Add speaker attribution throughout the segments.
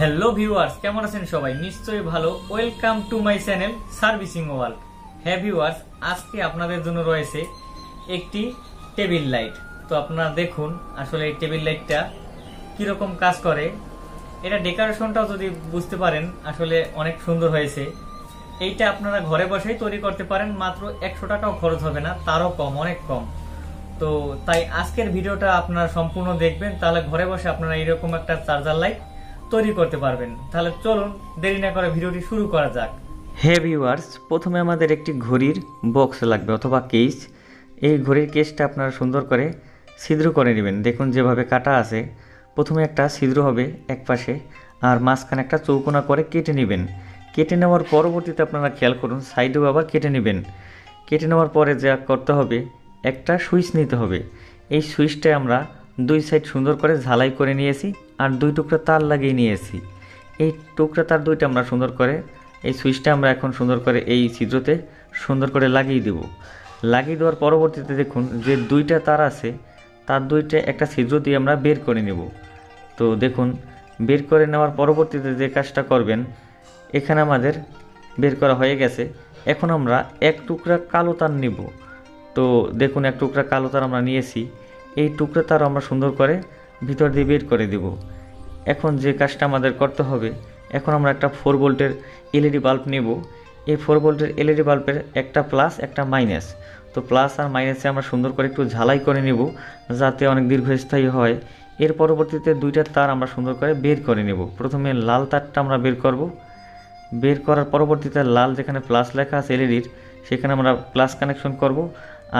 Speaker 1: Hello viewers, কেমন আছেন সবাই? নিশ্চয়ই ভালো। Welcome to my channel servicing world. হ্যাঁ ভিউয়ার্স, আজকে আপনাদের জন্য রয়েছে একটি টেবিল লাইট। তো আপনারা দেখুন আসলে এই টেবিল লাইটটা কিরকম কাজ করে। এটা ডেকোরেশনটাও যদি বুঝতে পারেন আসলে অনেক সুন্দর হয়েছে। এইটা আপনারা ঘরে বসেই তৈরি করতে পারেন, মাত্র 100 টাকাও খরচ হবে না, তারও কম, অনেক কম। তো তাই আজকের ভিডিওটা আপনারা সম্পূর্ণ দেখবেন, তাহলে ঘরে বসে আপনারা এরকম একটা চার্জার লাইট তৈরি করতে পারবেন। তাহলে চলুন দেরি না করে ভিডিওটি শুরু করা যাক। হে ভিউয়ার্স, প্রথমে আমাদের একটি ঘড়ির বক্স লাগবে অথবা কেস। এই ঘড়ির কেসটা আপনারা সুন্দর করে ছিদ্র করে নেবেন। দেখুন যেভাবে কাটা আছে, প্রথমে একটা ছিদ্র হবে এক পাশে, আর মাঝখানে একটা চৌকোনা করে কেটে নেবেন। কেটে নেওয়ার পরবর্তীতে আপনারা খেয়াল করুন সাইডেও আবার কেটে নেবেন। কেটে নেওয়ার পরে যা করতে হবে, একটা সুইচ নিতে হবে। এই সুইচটায় আমরা দুই সাইড সুন্দর করে ঝালাই করে নিয়েছি, আর দুই টুকরা তার লাগিয়ে নিয়েছি। এই টুকরা তার দুইটা আমরা সুন্দর করে, এই সুইচটা আমরা এখন সুন্দর করে এই ছিদ্রতে সুন্দর করে লাগিয়ে দেব। লাগিয়ে দেওয়ার পরবর্তীতে দেখুন যে দুইটা তার আছে, তার দুইটা একটা ছিদ্র দিয়ে আমরা বের করে নেব। তো দেখুন বের করে নেওয়ার পরবর্তীতে যে কাজটা করবেন, এখানে আমাদের বের করা হয়ে গেছে। এখন আমরা এক টুকরা কালো তার নেব। তো দেখুন এক টুকরা কালো তার আমরা নিয়েছি। এই টুকরা তার আমরা সুন্দর করে ভিতর দিয়ে বের করে দেব। এখন যে কাজটা আমাদের করতে হবে, এখন আমরা একটা 4 ভোল্টের এলইডি বাল্ব নেব। এই 4 ভোল্টের এলইডি বাল্বের একটা প্লাস একটা মাইনাস। তো প্লাস আর মাইনাসে আমরা সুন্দর করে একটু ঝালাই করে নেব, যাতে অনেক দীর্ঘস্থায়ী হয়। এর পরবর্তীতে দুইটা তার আমরা সুন্দর করে বের করে নেব। প্রথমে লাল তারটা আমরা বের করব। বের করার পরবর্তীতে লাল যেখানে প্লাস লেখা আছে এলইডির, সেখানে আমরা প্লাস কানেকশন করব।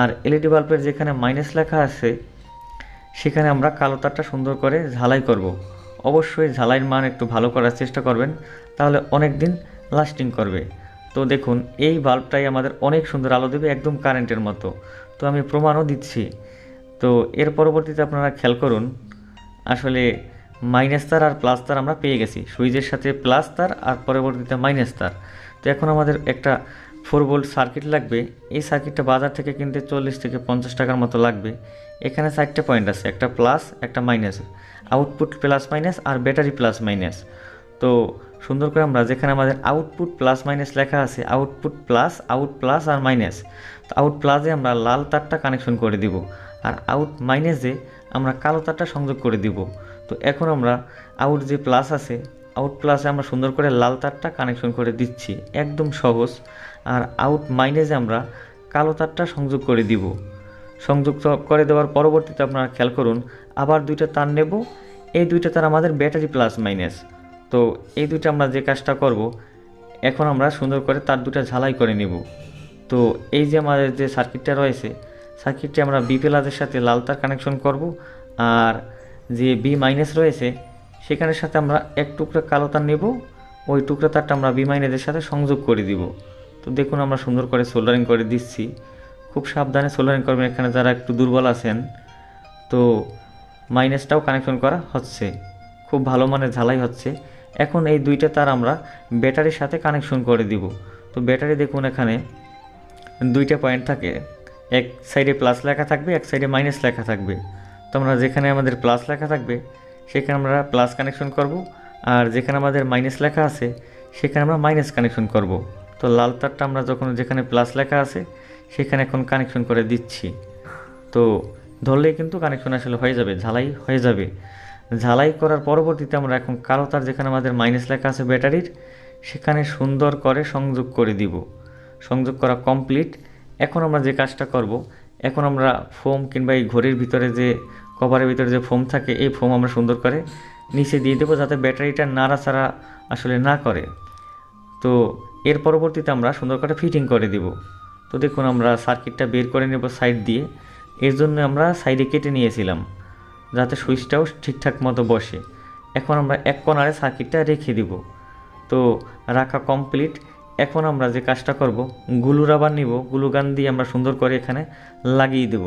Speaker 1: আর এলইডি বাল্বের যেখানে মাইনাস লেখা আছে, সেখানে আমরা কালো তারটা সুন্দর করে ঝালাই করব। অবশ্যই ঝালাইয়ের মান একটু ভালো করার চেষ্টা করবেন, তাহলে অনেক দিন লাস্টিং করবে। তো দেখুন এই বাল্বটাই আমাদের অনেক সুন্দর আলো দেবে, একদম কারেন্টের মতো। তো আমি প্রমাণও দিচ্ছি। তো এর পরবর্তীতে আপনারা খেয়াল করুন, আসলে মাইনাস তার আর প্লাস তার আমরা পেয়ে গেছি। সুইচের সাথে প্লাস তার আর পরবর্তীতে মাইনাস তার। তো এখন আমাদের একটা 4 ভোল্ট সার্কিট লাগবে। এই সার্কিটটা বাজার থেকে কিনতে 40 থেকে 50 টাকার মতো লাগবে। এখানে 4টা পয়েন্ট আছে, একটা প্লাস একটা মাইনাস, আউটপুট প্লাস মাইনাস আর ব্যাটারি প্লাস মাইনাস। তো সুন্দর করে আমরা যেখানে আমাদের আউটপুট প্লাস মাইনাস লেখা আছে, আউটপুট প্লাস, আউট প্লাস আর মাইনাস। তো আউট প্লাসে আমরা লাল তারটা কানেকশন করে দিব, আর আউট মাইনাসে আমরা কালো তারটা সংযোগ করে দিব। তো এখন আমরা আউট যে প্লাস আছে, আউট প্লাসে আমরা সুন্দর করে লাল তারটা কানেকশন করে দিচ্ছি, একদম সহজ। আর আউট মাইনাসে আমরা কালো তারটা সংযোগ করে দিব। সংযোগ করে দেওয়ার পরবর্তীতে আপনারা খেয়াল করুন আবার দুইটা তার নেব। এই দুইটা তার আমাদের ব্যাটারি প্লাস মাইনাস। তো এই দুইটা আমরা যে কাজটা করব, এখন আমরা সুন্দর করে তার দুটা ঝালাই করে নেব। তো এই যে আমাদের যে সার্কিটটা রয়েছে, সার্কিটটি আমরা বি প্লাসের সাথে লাল তার কানেকশন করব, আর যে বি মাইনাস রয়েছে সেখানের সাথে আমরা এক টুকরা কালো তার নেব। ওই টুকরা তারটা আমরা বি মাইনাসের সাথে সংযোগ করে দিব। তো দেখুন আমরা সুন্দর করে সোল্ডারিং করে দিচ্ছি। খুব সাবধানে সোল্ডারিং করবেন, এখানে যারা একটু দুর্বল আছেন। তো মাইনাসটাও কানেকশন করা হচ্ছে, খুব ভালো মানের ঝালাই হচ্ছে। এখন এই দুইটা তার আমরা ব্যাটারির সাথে কানেকশন করে দিব। তো ব্যাটারি দেখুন এখানে দুইটা পয়েন্ট থাকে, এক সাইডে প্লাস লেখা থাকবে, এক সাইডে মাইনাস লেখা থাকবে। তো আমরা যেখানে আমাদের প্লাস লেখা থাকবে সেখানে আমরা প্লাস কানেকশন করব, আর যেখানে আমাদের মাইনাস লেখা আছে সেখানে আমরা মাইনাস কানেকশন করব। তো লাল তারটা আমরা যখন যেখানে প্লাস লেখা আছে সেখানে এখন কানেকশন করে দিচ্ছি। তো ধরলেই কিন্তু কানেকশন আসলে হয়ে যাবে, ঝালাই হয়ে যাবে। ঝালাই করার পরবর্তীতে আমরা এখন কালো তার যেখানে আমাদের মাইনাস লেখা আছে ব্যাটারির, সেখানে সুন্দর করে সংযোগ করে দিব। সংযোগ করা কমপ্লিট। এখন আমরা যে কাজটা করব, এখন আমরা ফোম কিংবা এই ঘড়ির ভিতরে যে কভারের ভিতরে যে ফোম থাকে, এই ফোম আমরা সুন্দর করে নিচে দিয়ে দেবো, যাতে ব্যাটারিটা নাড়াচাড়া আসলে না করে। তো এর পরবর্তীতে আমরা সুন্দর করে ফিটিং করে দিব। তো দেখুন আমরা সার্কিটটা বের করে নেব সাইড দিয়ে। এর জন্য আমরা সাইডে কেটে নিয়েছিলাম, যাতে সুইচটাও ঠিকঠাক মতো বসে। এখন আমরা এক কর্নারে সার্কিটটা রেখে দিব। তো রাখা কমপ্লিট। এখন আমরা যে কাজটা করব, গ্লু রাবার নিব, গ্লু গান দিয়ে আমরা সুন্দর করে এখানে লাগিয়ে দেব,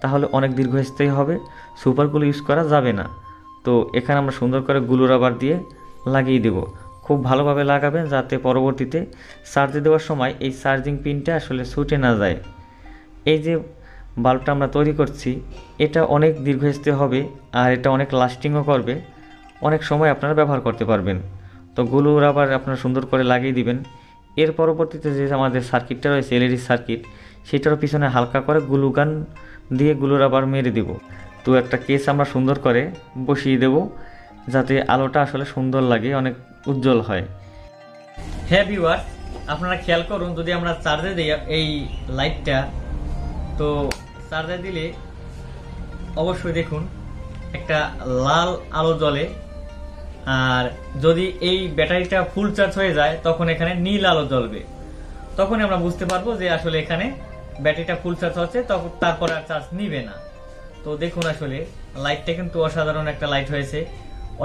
Speaker 1: তাহলে অনেক দীর্ঘস্থায়ী হবে। সুপার গ্লু ইউজ করা যাবে না। তো এখানে আমরা সুন্দর করে গ্লু রাবার দিয়ে লাগিয়ে দেব। খুব ভালোভাবে লাগাবেন, যাতে পরবর্তীতে চার্জে দেওয়ার সময় এই চার্জিং পিনটা আসলে ছুটে না যায়। এই যে বাল্বটা আমরা তৈরি করছি, এটা অনেক দীর্ঘস্থায়ী হবে, আর এটা অনেক লাস্টিংও করবে। অনেক সময় আপনারা ব্যবহার করতে পারবেন। তো গ্লু রাবার আপনারা সুন্দর করে লাগিয়ে দিবেন। এর পরবর্তীতে যে আমাদের সার্কিটটা রয়েছে এলইডি সার্কিট, সেটার পিছনে হালকা করে গ্লু গান দিয়ে গ্লু রাবার মেরে দেব। তো একটা কেস আমরা সুন্দর করে বসিয়ে দেব, যাতে আলোটা আসলে সুন্দর লাগে, অনেক উজ্জ্বল হয়। হ্যাঁ ভিউয়ার্স, আপনারা খেয়াল করুন, যদি আমরা চার্জে দিই এই লাইটটা, তো চার্জে দিলে অবশ্যই দেখুন একটা লাল আলো জ্বলে। আর যদি এই ব্যাটারিটা ফুল চার্জ হয়ে যায় তখন এখানে নীল আলো জ্বলবে। তখন আমরা বুঝতে পারবো যে আসলে এখানে ব্যাটারিটা ফুল চার্জ হচ্ছে, তখন তারপর আর চার্জ নিবে না। তো দেখুন আসলে লাইটটা কিন্তু অসাধারণ একটা লাইট হয়েছে,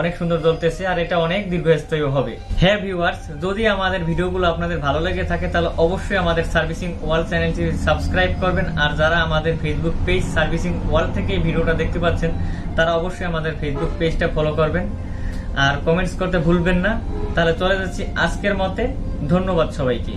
Speaker 1: অনেক সুন্দর জ্বলতেছে, আর এটা অনেক দীর্ঘস্থায়ী হবে। হ্যাঁ ভিউয়ার্স, যদি আমাদের ভিডিওগুলো আপনাদের ভালো লেগে থাকে তাহলে অবশ্যই আমাদের সার্ভিসিং ওয়ার্ল্ড চ্যানেলটি সাবস্ক্রাইব করবেন। আর যারা আমাদের ফেসবুক পেজ সার্ভিসিং ওয়ার্ল্ড থেকে এই ভিডিওটা দেখতে পাচ্ছেন, তারা অবশ্যই আমাদের ফেসবুক পেজটা ফলো করবেন আর কমেন্টস করতে ভুলবেন না। তাহলে চলে যাচ্ছি আজকের মতে। ধন্যবাদ সবাইকে।